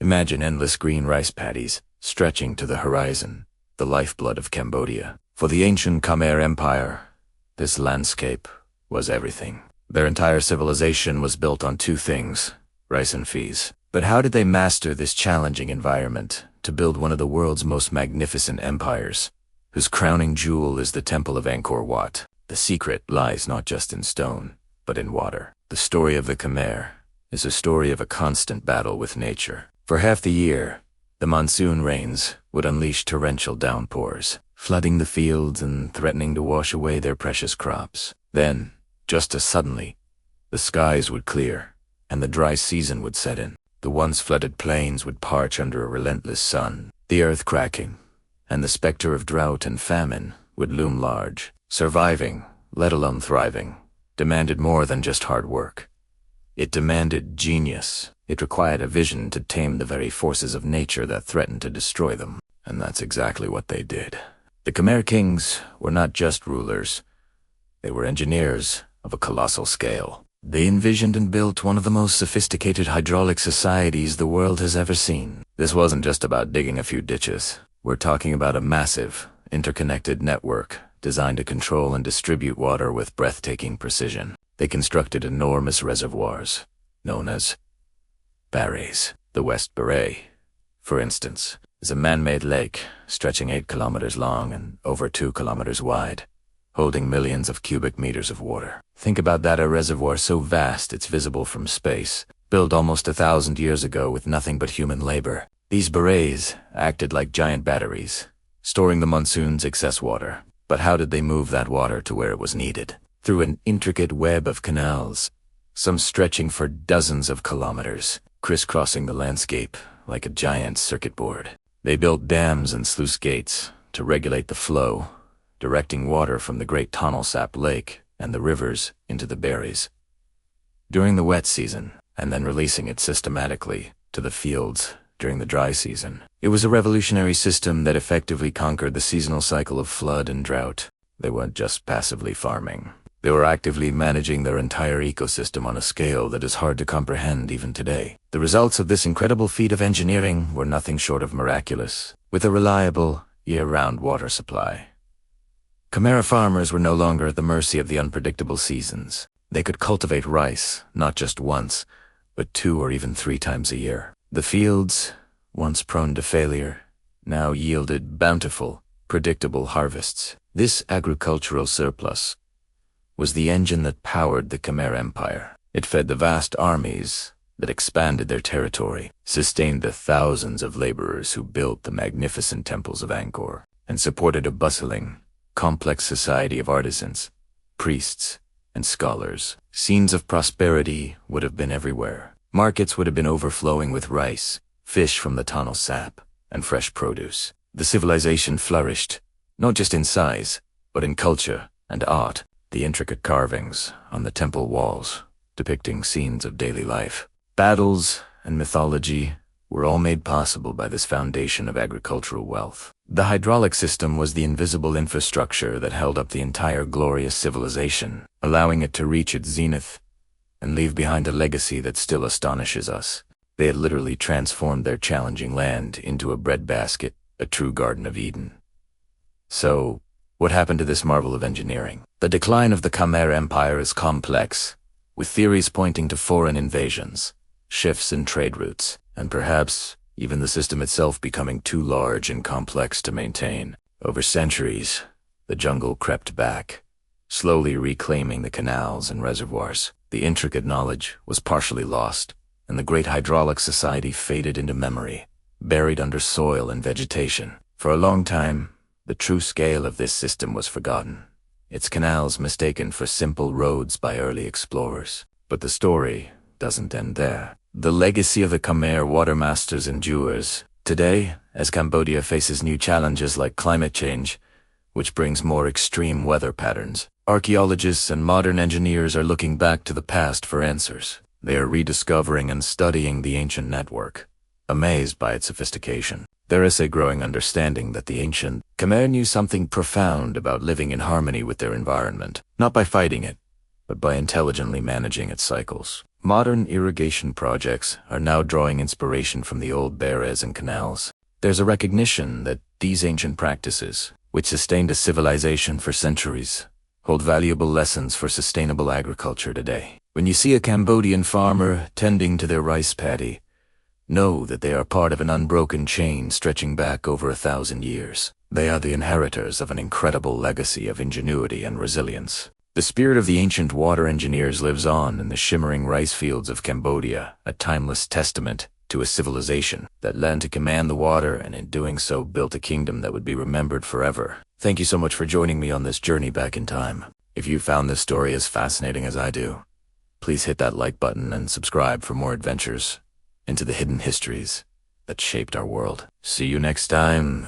Imagine endless green rice paddies stretching to the horizon, the lifeblood of Cambodia. For the ancient Khmer Empire, this landscape was everything. Their entire civilization was built on two things: rice and fees. But how did they master this challenging environment to build one of the world's most magnificent empires, whose crowning jewel is the Temple of Angkor Wat? The secret lies not just in stone, but in water. The story of the Khmer is a story of a constant battle with nature. For half the year, the monsoon rains would unleash torrential downpours, flooding the fields and threatening to wash away their precious crops. Then, just as suddenly, the skies would clear, and the dry season would set in. The once flooded plains would parch under a relentless sun, the earth cracking, and the specter of drought and famine would loom large. Surviving, let alone thriving, demanded more than just hard work. It demanded genius. It required a vision to tame the very forces of nature that threatened to destroy them. And that's exactly what they did. The Khmer kings were not just rulers. They were engineers of a colossal scale. They envisioned and built one of the most sophisticated hydraulic societies the world has ever seen. This wasn't just about digging a few ditches. We're talking about a massive, interconnected network designed to control and distribute water with breathtaking precision. They constructed enormous reservoirs, known as barrays. The West Baray, for instance, is a man-made lake stretching 8 kilometers long and over 2 kilometers wide, holding millions of cubic meters of water. Think about that, a reservoir so vast it's visible from space, built almost 1,000 years ago with nothing but human labor. These barrays acted like giant batteries, storing the monsoon's excess water. But how did they move that water to where it was needed? Through an intricate web of canals, some stretching for dozens of kilometers, crisscrossing the landscape like a giant circuit board. They built dams and sluice gates to regulate the flow, directing water from the Great Tonle Sap Lake and the rivers into the barrays during the wet season, and then releasing it systematically to the fields during the dry season. It was a revolutionary system that effectively conquered the seasonal cycle of flood and drought. They weren't just passively farming. They were actively managing their entire ecosystem on a scale that is hard to comprehend even today. The results of this incredible feat of engineering were nothing short of miraculous. With a reliable, year-round water supply, Khmer farmers were no longer at the mercy of the unpredictable seasons. They could cultivate rice, not just once, but 2 or even 3 times a year. The fields, once prone to failure, now yielded bountiful, predictable harvests. This agricultural surplus was the engine that powered the Khmer Empire. It fed the vast armies that expanded their territory, sustained the thousands of laborers who built the magnificent temples of Angkor, and supported a bustling, complex society of artisans, priests, and scholars. Scenes of prosperity would have been everywhere. Markets would have been overflowing with rice, fish from the Tonle Sap, and fresh produce. The civilization flourished, not just in size, but in culture and art. The intricate carvings on the temple walls depicting scenes of daily life, battles, and mythology were all made possible by this foundation of agricultural wealth. The hydraulic system was the invisible infrastructure that held up the entire glorious civilization, allowing it to reach its zenith and leave behind a legacy that still astonishes us. They had literally transformed their challenging land into a breadbasket, a true Garden of Eden. So, what happened to this marvel of engineering? The decline of the Khmer Empire is complex, with theories pointing to foreign invasions, shifts in trade routes, and perhaps even the system itself becoming too large and complex to maintain. Over centuries, the jungle crept back, slowly reclaiming the canals and reservoirs. The intricate knowledge was partially lost, and the great hydraulic society faded into memory, buried under soil and vegetation. For a long time, the true scale of this system was forgotten, its canals mistaken for simple roads by early explorers. But the story doesn't end there. The legacy of the Khmer water masters endures. Today, as Cambodia faces new challenges like climate change, which brings more extreme weather patterns, archaeologists and modern engineers are looking back to the past for answers. They are rediscovering and studying the ancient network, amazed by its sophistication. There is a growing understanding that the ancient Khmer knew something profound about living in harmony with their environment, not by fighting it, but by intelligently managing its cycles. Modern irrigation projects are now drawing inspiration from the old beres and canals. There's a recognition that these ancient practices, which sustained a civilization for centuries, hold valuable lessons for sustainable agriculture today. When you see a Cambodian farmer tending to their rice paddy, know that they are part of an unbroken chain stretching back over 1,000 years. They are the inheritors of an incredible legacy of ingenuity and resilience. The spirit of the ancient water engineers lives on in the shimmering rice fields of Cambodia, a timeless testament to a civilization that learned to command the water and in doing so built a kingdom that would be remembered forever. Thank you so much for joining me on this journey back in time. If you found this story as fascinating as I do, please hit that like button and subscribe for more adventures into the hidden histories that shaped our world. See you next time.